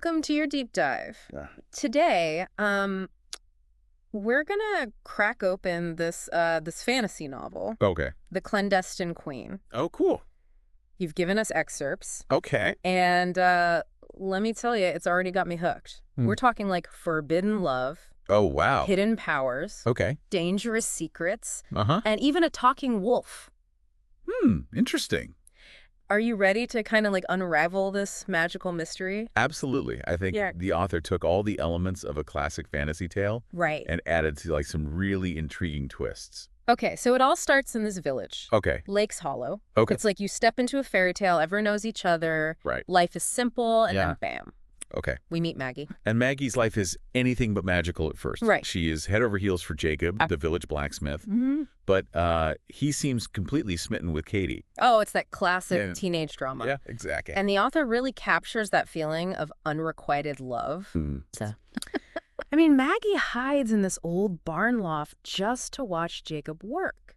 welcome to your deep dive. Today, we're gonna crack open this fantasy novel, Okay. The Clandestine Queen. Oh, cool. You've given us excerpts, Okay. and let me tell you, it's already got me hooked. We're talking like forbidden love, Oh, wow. hidden powers, Okay. dangerous secrets, Uh-huh. and even a talking wolf. Interesting. Are you ready to kind of like unravel this magical mystery? Absolutely. I think the author took all the elements of a classic fantasy tale Right. and added to like some really intriguing twists. Okay, so it all starts in this village. Okay. Lake's Hollow. Okay. It's like you step into a fairy tale, everyone knows each other, Right. life is simple, and Yeah. then bam, Okay. we meet Maggie. And Maggie's life is anything but magical at first. Right. She is head over heels for Jacob, the village blacksmith, Mm-hmm. but he seems completely smitten with Katie. Oh, it's that classic teenage drama. Yeah, exactly. And the author really captures that feeling of unrequited love. So, I mean, Maggie hides in this old barn loft just to watch Jacob work.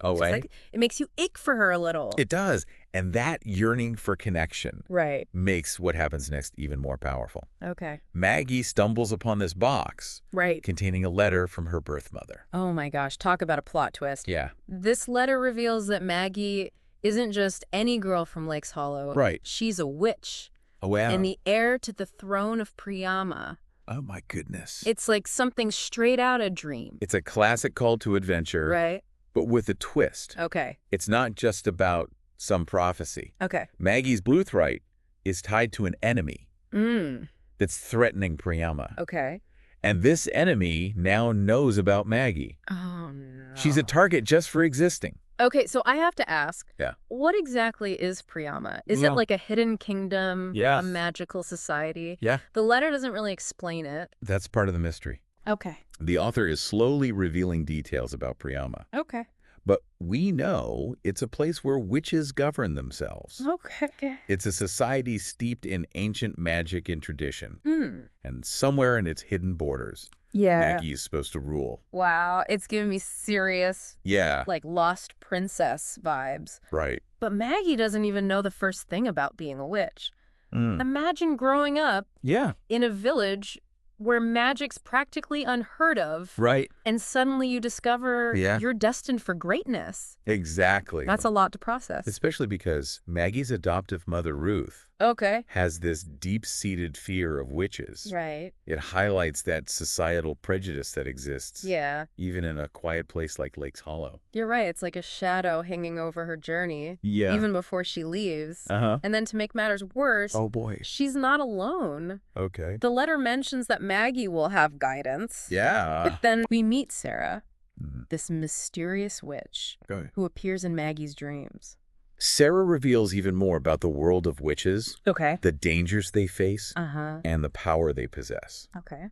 Oh, Just like, it makes you ache for her a little. It does. And that yearning for connection Right. makes what happens next even more powerful. Okay. Maggie stumbles upon this box Right. containing a letter from her birth mother. Oh my gosh, talk about a plot twist. Yeah. This letter reveals that Maggie isn't just any girl from Lake's Hollow. Right. She's a witch. Oh, wow. And the heir to the throne of Priama. Oh, my goodness. It's like something straight out of Dream. It's a classic call to adventure, Right? but with a twist. Okay. It's not just about some prophecy. Okay. Maggie's birthright is tied to an enemy Mm. that's threatening Priama. Okay. And this enemy now knows about Maggie. Oh, no. She's a target just for existing. Okay, so I have to ask. Yeah. What exactly is Priama? Is it like a hidden kingdom? Yeah. A magical society? Yeah. The letter doesn't really explain it. That's part of the mystery. Okay. The author is slowly revealing details about Priama. Okay. But we know it's a place where witches govern themselves. Okay. It's a society steeped in ancient magic and tradition. Mm. And somewhere in its hidden borders, Yeah. Maggie is supposed to rule. Wow, it's giving me serious, Yeah. like, Lost Princess vibes. Right. But Maggie doesn't even know the first thing about being a witch. Mm. Imagine growing up Yeah. in a village where magic's practically unheard of, Right. and suddenly you discover you're destined for greatness. Exactly. That's a lot to process. Especially because Maggie's adoptive mother, Ruth, Okay. has this deep-seated fear of witches. Right. It highlights that societal prejudice that exists, Yeah. even in a quiet place like Lake's Hollow. You're right. It's like a shadow hanging over her journey. Yeah. Even before she leaves. Uh-huh. And then to make matters worse, Oh, boy. she's not alone. Okay. The letter mentions that Maggie will have guidance. Yeah. But then we meet Sarah, Mhm. this mysterious witch Okay. who appears in Maggie's dreams. Sarah reveals even more about the world of witches, Okay. the dangers they face, Uh-huh. and the power they possess. Okay.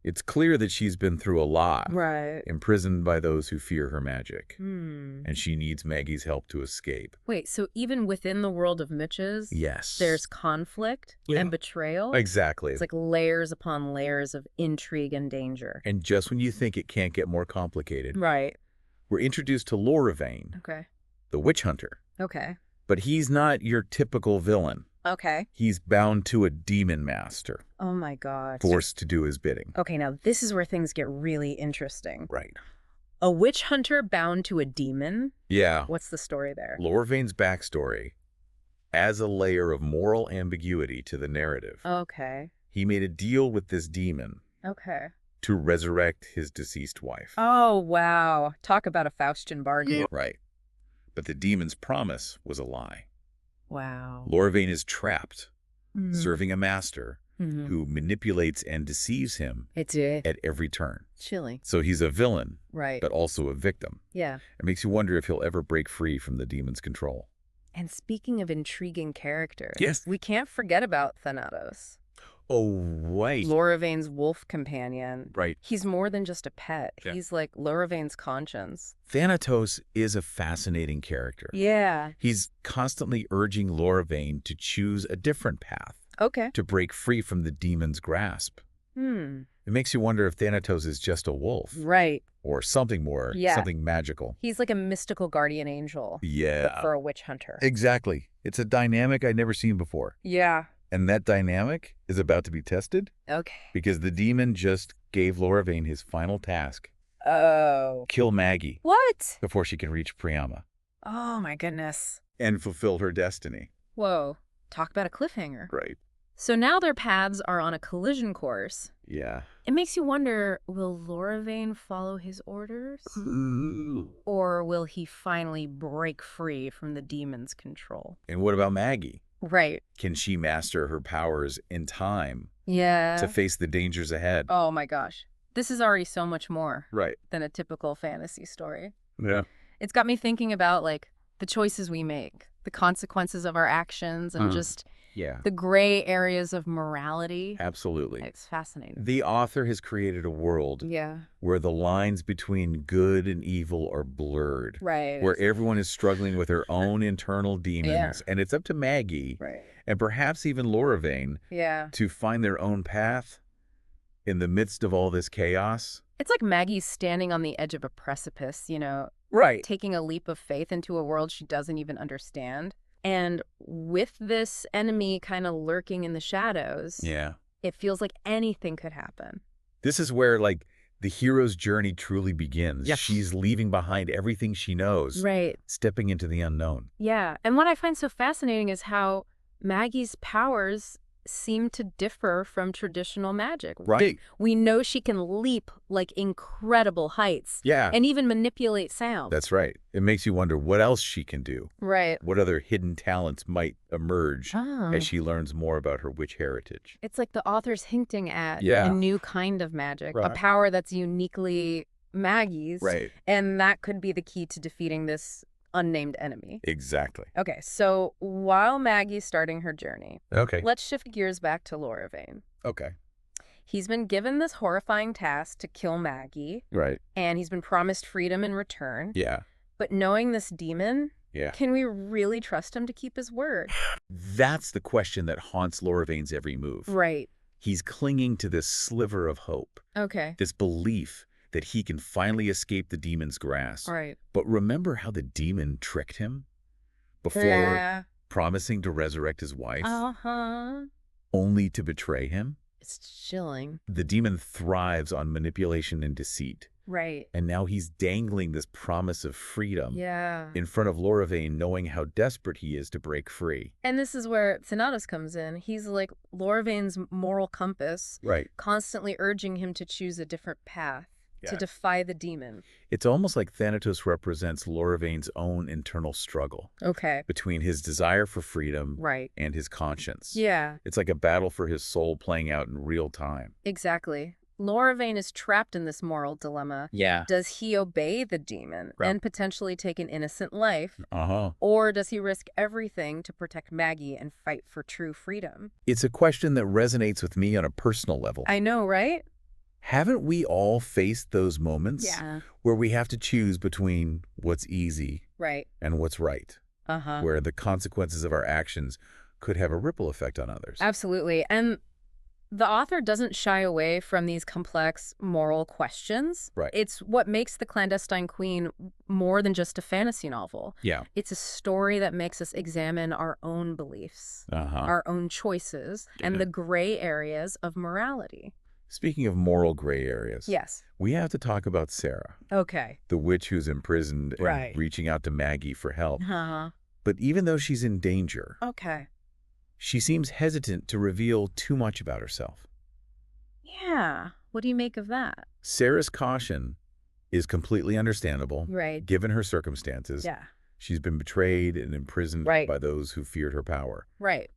It's clear that she's been through a lot, Right. imprisoned by those who fear her magic, Hmm. and she needs Maggie's help to escape. Wait, so even within the world of Mitches, Yes. there's conflict and betrayal? Exactly. It's like layers upon layers of intrigue and danger. And just when you think it can't get more complicated, Right. we're introduced to Loravain, Okay. the witch hunter. Okay. But he's not your typical villain. Okay. He's bound to a demon master, Oh my God. forced to do his bidding. Okay, now this is where things get really interesting. Right. A witch hunter bound to a demon? Yeah. What's the story there? Loravain's backstory adds a layer of moral ambiguity to the narrative. Okay. He made a deal with this demon Okay. to resurrect his deceased wife. Oh, wow. Talk about a Faustian bargain. Right. But the demon's promise was a lie. Wow. Loravain is trapped, Mhm. serving a master Mhm. who manipulates and deceives him It's at every turn. chilling. So he's a villain, Right. but also a victim. Yeah. It makes you wonder if he'll ever break free from the demon's control. And speaking of intriguing characters, Yes. we can't forget about Thanatos, Oh, right. Loravain's wolf companion. Right. He's more than just a pet. Yeah. He's like Loravain's conscience. Thanatos is a fascinating character. Yeah. He's constantly urging Loravain to choose a different path, Okay. to break free from the demon's grasp. Hmm. It makes you wonder if Thanatos is just a wolf Right. or something more, Yeah. something magical. He's like a mystical guardian angel. Yeah. But for a witch hunter. Exactly. It's a dynamic I'd never seen before. Yeah. And that dynamic is about to be tested Okay. because the demon just gave Loravain his final task. Oh. Kill Maggie What? before she can reach Priama Oh, my goodness. and fulfill her destiny. Whoa. Talk about a cliffhanger. Right. So now their paths are on a collision course. Yeah. It makes you wonder, will Loravain follow his orders? Or will he finally break free from the demon's control? And what about Maggie? Right. Can she master her powers in time Yeah. to face the dangers ahead? Oh my gosh. This is already so much more Right. than a typical fantasy story. Yeah. It's got me thinking about, like, the choices we make, the consequences of our actions, and just Yeah. the gray areas of morality. Absolutely. It's fascinating. The author has created a world Yeah. where the lines between good and evil are blurred. Right. Where everyone is struggling with their own internal demons. And it's up to Maggie, Right. and perhaps even Loravain, Yeah. to find their own path in the midst of all this chaos. It's like Maggie's standing on the edge of a precipice, Right. taking a leap of faith into a world she doesn't even understand. And with this enemy kind of lurking in the shadows, Yeah. it feels like anything could happen. This is where, like, the hero's journey truly begins. Yes. She's leaving behind everything she knows, Right. stepping into the unknown. Yeah. And what I find so fascinating is how Maggie's powers seem to differ from traditional magic. Right. We know she can leap like incredible heights. Yeah. And even manipulate sound. That's right. It makes you wonder what else she can do. Right. What other hidden talents might emerge Oh. as she learns more about her witch heritage. It's like the author's hinting at Yeah. a new kind of magic, a Right. power that's uniquely Maggie's. Right. And that could be the key to defeating this unnamed enemy. Exactly. Okay, so while Maggie's starting her journey, Okay. let's shift gears back to Loravain. Okay. He's been given this horrifying task to kill Maggie, Right. and he's been promised freedom in return. Yeah. But knowing this demon, Yeah. can we really trust him to keep his word? That's the question that haunts Loravain's every move. Right. He's clinging to this sliver of hope, Okay. this belief that he can finally escape the demon's grasp. Right. But remember how the demon tricked him before Yeah. promising to resurrect his wife, Uh-huh. only to betray him? It's chilling. The demon thrives on manipulation and deceit, Right. and now he's dangling this promise of freedom Yeah. in front of Loravain, knowing how desperate he is to break free. And this is where Thanatos comes in. He's like Loravain's moral compass, Right. constantly urging him to choose a different path, to Yeah. defy the demon. It's almost like Thanatos represents Loravain's own internal struggle Okay. between his desire for freedom Right. and his conscience. Yeah, It's like a battle for his soul playing out in real time. exactly. Loravain is trapped in this moral dilemma. Yeah. Does he obey the demon Right. and potentially take an innocent life? Uh-huh. Or does he risk everything to protect Maggie and fight for true freedom? It's a question that resonates with me on a personal level. I know, right? Haven't we all faced those moments Yeah. where we have to choose between what's easy Right. and what's right, Uh-huh. where the consequences of our actions could have a ripple effect on others? Absolutely. And the author doesn't shy away from these complex moral questions. Right. It's what makes The Clandestine Queen more than just a fantasy novel. Yeah. It's a story that makes us examine our own beliefs, Uh-huh. our own choices, and the gray areas of morality. Speaking of moral gray areas, Yes. we have to talk about Sarah, Okay. the witch who's imprisoned and Right. reaching out to Maggie for help. Uh-huh. But even though she's in danger, Okay. she seems hesitant to reveal too much about herself. Yeah. What do you make of that? Sarah's caution is completely understandable, Right. given her circumstances. Yeah. She's been betrayed and imprisoned Right. by those who feared her power. Right.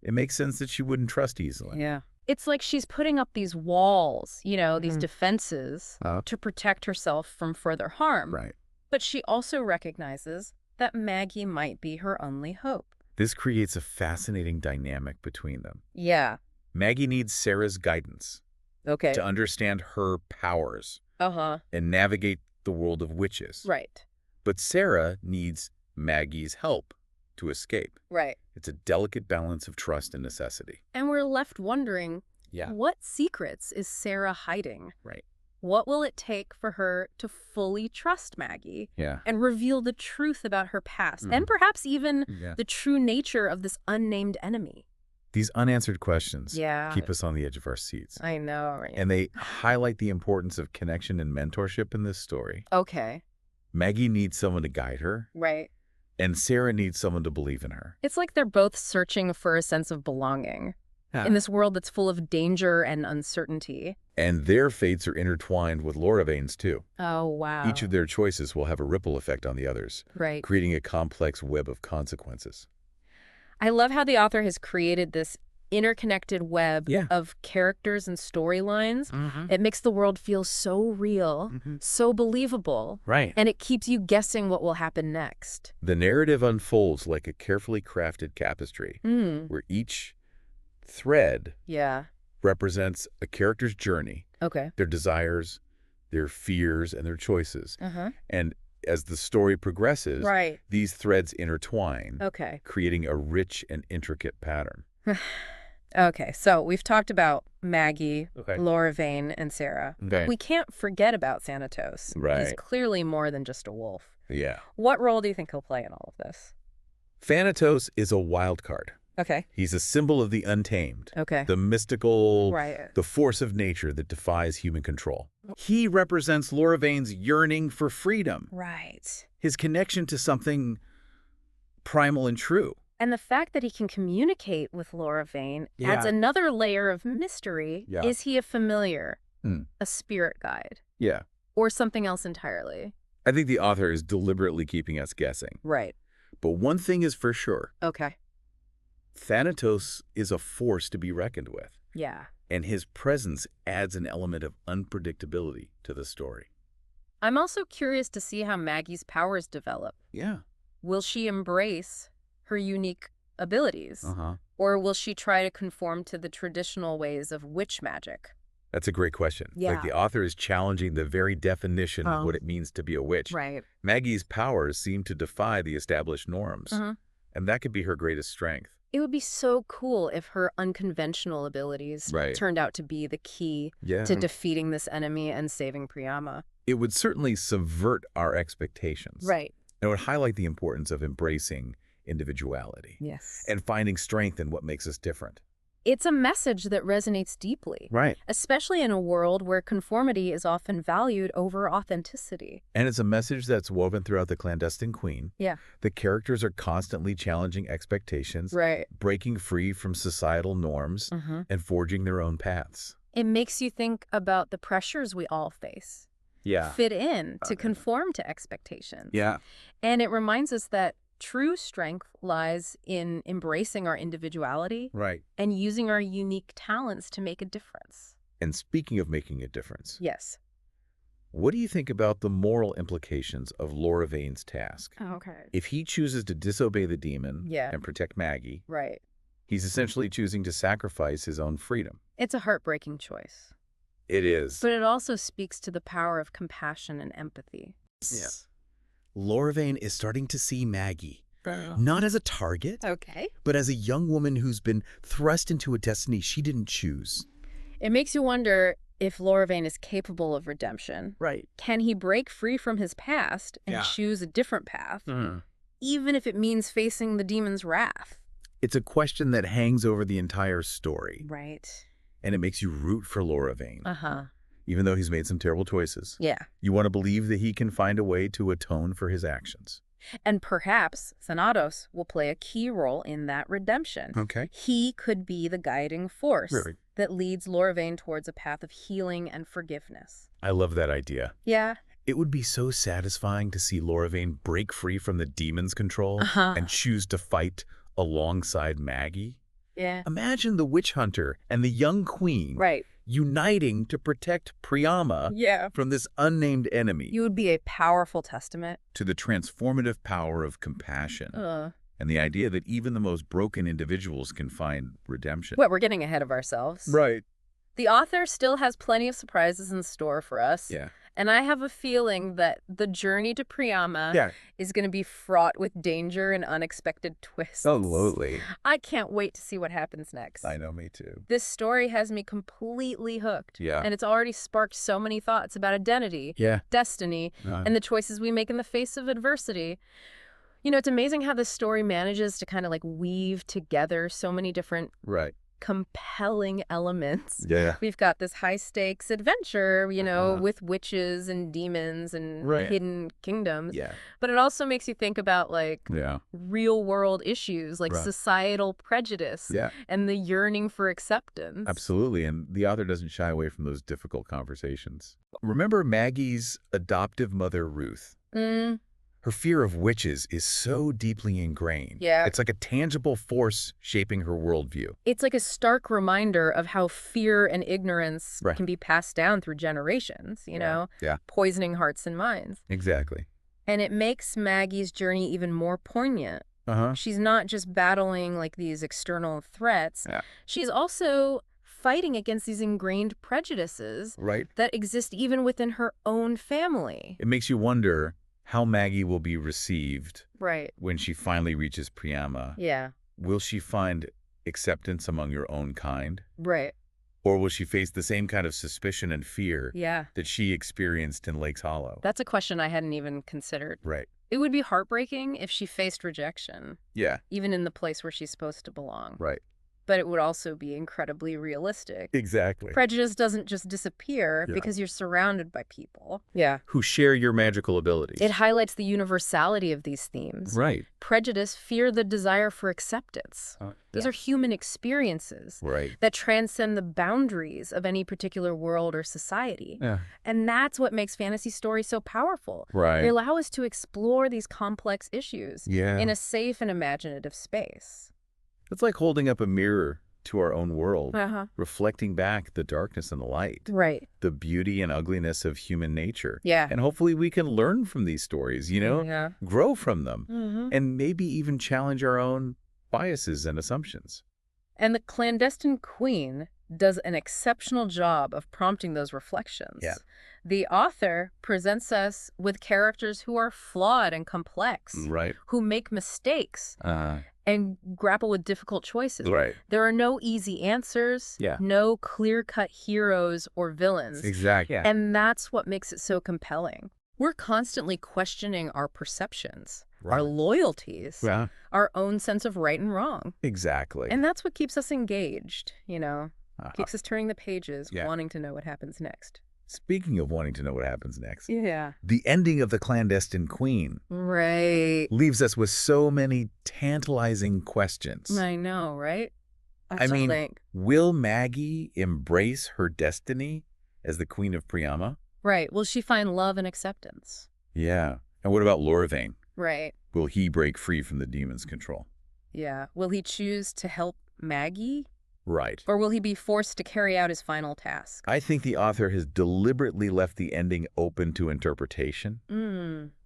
It makes sense that she wouldn't trust easily. Yeah. It's like she's putting up these walls, these Mhm. defenses to protect herself from further harm. Right. But she also recognizes that Maggie might be her only hope. This creates a fascinating dynamic between them. Yeah. Maggie needs Sarah's guidance Okay. to understand her powers Uh-huh. and navigate the world of witches. Right. But Sarah needs Maggie's help to escape. Right. It's a delicate balance of trust and necessity. And we're left wondering, Yeah. what secrets is Sarah hiding? Right. What will it take for her to fully trust Maggie Yeah. and reveal the truth about her past and perhaps even Yeah. the true nature of this unnamed enemy? These unanswered questions Yeah. keep us on the edge of our seats. I know, right? And they highlight the importance of connection and mentorship in this story. Okay. Maggie needs someone to guide her, Right. and Sarah needs someone to believe in her. It's like they're both searching for a sense of belonging in this world that's full of danger and uncertainty. And their fates are intertwined with Loravain's too. Oh, wow. Each of their choices will have a ripple effect on the others, Right. creating a complex web of consequences. I love how the author has created this interconnected web Yeah. of characters and storylines. Mm-hmm. It makes the world feel so real, so believable, Right. and it keeps you guessing what will happen next. The narrative unfolds like a carefully crafted tapestry, where each thread Yeah. represents a character's journey, Okay. their desires, their fears, and their choices. Uh-huh. And as the story progresses, Right. these threads intertwine, Okay. creating a rich and intricate pattern. Okay, so we've talked about Maggie, Okay. Loravain, and Sarah. Okay. We can't forget about Thanatos. He's Right. clearly more than just a wolf. Yeah. What role do you think he'll play in all of this? Thanatos is a wild card. Okay. He's a symbol of the untamed, Okay. the mystical, Right. the force of nature that defies human control. He represents Loravain's yearning for freedom, Right. his connection to something primal and true. And the fact that he can communicate with Loravain adds Yeah. another layer of mystery. Yeah. Is he a familiar, Hmm. a spirit guide, Yeah. or something else entirely? I think the author is deliberately keeping us guessing. Right. But one thing is for sure, Okay. Thanatos is a force to be reckoned with, Yeah. and his presence adds an element of unpredictability to the story. I'm also curious to see how Maggie's powers develop. Yeah. Will she embrace her unique abilities? Uh-huh. Or will she try to conform to the traditional ways of witch magic? That's a great question. Yeah. Like the author is challenging the very definition of what it means to be a witch. Right. Maggie's powers seem to defy the established norms, and that could be her greatest strength. It would be so cool if her unconventional abilities Right. turned out to be the key Yeah. to defeating this enemy and saving Priama. It would certainly subvert our expectations. Right. And it would highlight the importance of embracing individuality Yes. and finding strength in what makes us different. It's a message that resonates deeply, Right. especially in a world where conformity is often valued over authenticity. And it's a message that's woven throughout The Clandestine Queen. Yeah. The characters are constantly challenging expectations, Right. breaking free from societal norms, and forging their own paths. It makes you think about the pressures we all face. Yeah. Fit in, to conform to expectations. Yeah. And it reminds us that true strength lies in embracing our individuality Right. and using our unique talents to make a difference. And speaking of making a difference, Yes. what do you think about the moral implications of Loravain's task? Okay. If he chooses to disobey the demon Yeah. and protect Maggie, Right. he's essentially choosing to sacrifice his own freedom. It's a heartbreaking choice. It is. But it also speaks to the power of compassion and empathy. Yeah. Loravain is starting to see Maggie, not as a target, Okay. but as a young woman who's been thrust into a destiny she didn't choose. It makes you wonder if Loravain is capable of redemption. Right. Can he break free from his past and choose a different path, even if it means facing the demon's wrath? It's a question that hangs over the entire story, Right. and it makes you root for Loravain. Uh-huh. Even though he's made some terrible choices. Yeah. You want to believe that he can find a way to atone for his actions. And perhaps Thanatos will play a key role in that redemption. Okay. He could be the guiding force Really? that leads Loravain towards a path of healing and forgiveness. I love that idea. Yeah. It would be so satisfying to see Loravain break free from the demon's control and choose to fight alongside Maggie. Yeah. Imagine the witch hunter and the young queen Right. uniting to protect Priama Yeah. from this unnamed enemy. You would be a powerful testament. To the transformative power of compassion and the idea that even the most broken individuals can find redemption. Well, we're getting ahead of ourselves. Right. The author still has plenty of surprises in store for us. Yeah. And I have a feeling that the journey to Priama is going to be fraught with danger and unexpected twists. Absolutely. I can't wait to see what happens next. I know, me too. This story has me completely hooked. Yeah. And it's already sparked so many thoughts about identity, Yeah. destiny, and the choices we make in the face of adversity. You know, it's amazing how this story manages to kind of like weave together so many different Right. compelling elements. Yeah. We've got this high-stakes adventure, you know, with witches and demons and hidden kingdoms. Yeah. But it also makes you think about, like, Yeah. real-world issues, like societal prejudice and the yearning for acceptance. Absolutely. And the author doesn't shy away from those difficult conversations. Remember Maggie's adoptive mother, Ruth? Her fear of witches is so deeply ingrained. Yeah. It's like a tangible force shaping her worldview. It's like a stark reminder of how fear and ignorance can be passed down through generations, you know, poisoning hearts and minds. Exactly. And it makes Maggie's journey even more poignant. She's not just battling like these external threats. She's also fighting against these ingrained prejudices that exist even within her own family. It makes you wonder how Maggie will be received Right. when she finally reaches Priama. Yeah. Will she find acceptance among your own kind? Right. Or will she face the same kind of suspicion and fear Yeah. that she experienced in Lake's Hollow? That's a question I hadn't even considered. Right. It would be heartbreaking if she faced rejection, Yeah. even in the place where she's supposed to belong. Right. But it would also be incredibly realistic. Exactly. Prejudice doesn't just disappear because you're surrounded by people. Yeah. Who share your magical abilities. It highlights the universality of these themes. Right. Prejudice, fear, the desire for acceptance. These are human experiences that transcend the boundaries of any particular world or society. Yeah. And that's what makes fantasy stories so powerful. Right. They allow us to explore these complex issues Yeah. in a safe and imaginative space. It's like holding up a mirror to our own world, Uh-huh. reflecting back the darkness and the light, Right. the beauty and ugliness of human nature. Yeah. And hopefully we can learn from these stories, you know, Yeah. grow from them, Mm-hmm. and maybe even challenge our own biases and assumptions. And the clandestine queen does an exceptional job of prompting those reflections. Yeah. The author presents us with characters who are flawed and complex, Right. who make mistakes and grapple with difficult choices. Right. There are no easy answers, no clear-cut heroes or villains. Exactly. Yeah. And that's what makes it so compelling. We're constantly questioning our perceptions, our loyalties, our own sense of right and wrong. Exactly. And that's what keeps us engaged, you know, keeps us turning the pages, Yeah. wanting to know what happens next. Speaking of wanting to know what happens next, Yeah. the ending of The Clandestine Queen Right. leaves us with so many tantalizing questions. I know, right? I still mean, think. will Maggie embrace her destiny as the Queen of Priama? Right. Will she find love and acceptance? Yeah. And what about Loravain? Right. Will he break free from the demon's control? Yeah. Will he choose to help Maggie? Right. Or will he be forced to carry out his final task? I think the author has deliberately left the ending open to interpretation,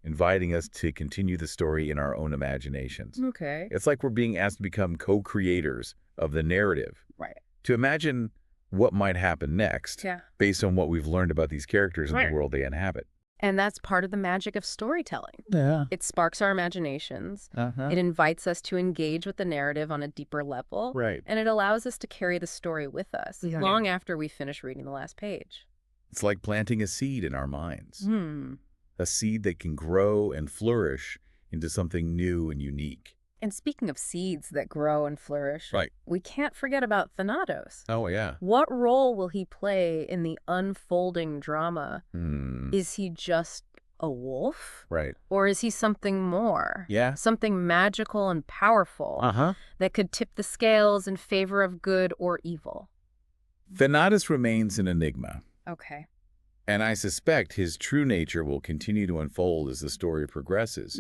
inviting us to continue the story in our own imaginations. Okay. It's like we're being asked to become co-creators of the narrative. Right. To imagine what might happen next based on what we've learned about these characters and the world they inhabit. And that's part of the magic of storytelling. Yeah. It sparks our imaginations. It invites us to engage with the narrative on a deeper level. Right. And it allows us to carry the story with us long after we finish reading the last page. It's like planting a seed in our minds. A seed that can grow and flourish into something new and unique. And speaking of seeds that grow and flourish, Right. we can't forget about Thanatos. Oh, yeah. What role will he play in the unfolding drama? Is he just a wolf? Right. Or is he something more? Yeah. Something magical and powerful that could tip the scales in favor of good or evil? Thanatos remains an enigma. Okay. And I suspect his true nature will continue to unfold as the story progresses.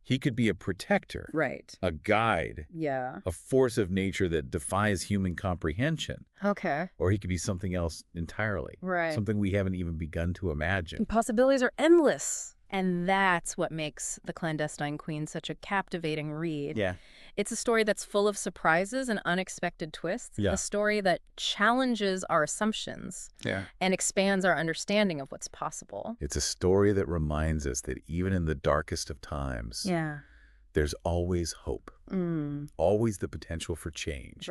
He could be a protector, Right. a guide, Yeah. a force of nature that defies human comprehension. Okay. Or he could be something else entirely. Right. Something we haven't even begun to imagine. Possibilities are endless. And that's what makes The Clandestine Queen such a captivating read. Yeah. It's a story that's full of surprises and unexpected twists. Yeah. A story that challenges our assumptions and expands our understanding of what's possible. It's a story that reminds us that even in the darkest of times, there's always hope, always the potential for change,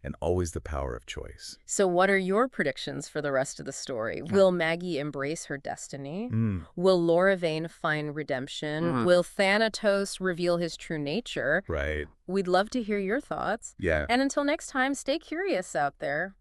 and always the power of choice. So what are your predictions for the rest of the story? Will Maggie embrace her destiny? Will Loravain find redemption? Will Thanatos reveal his true nature? Right. We'd love to hear your thoughts. Yeah. And until next time, stay curious out there.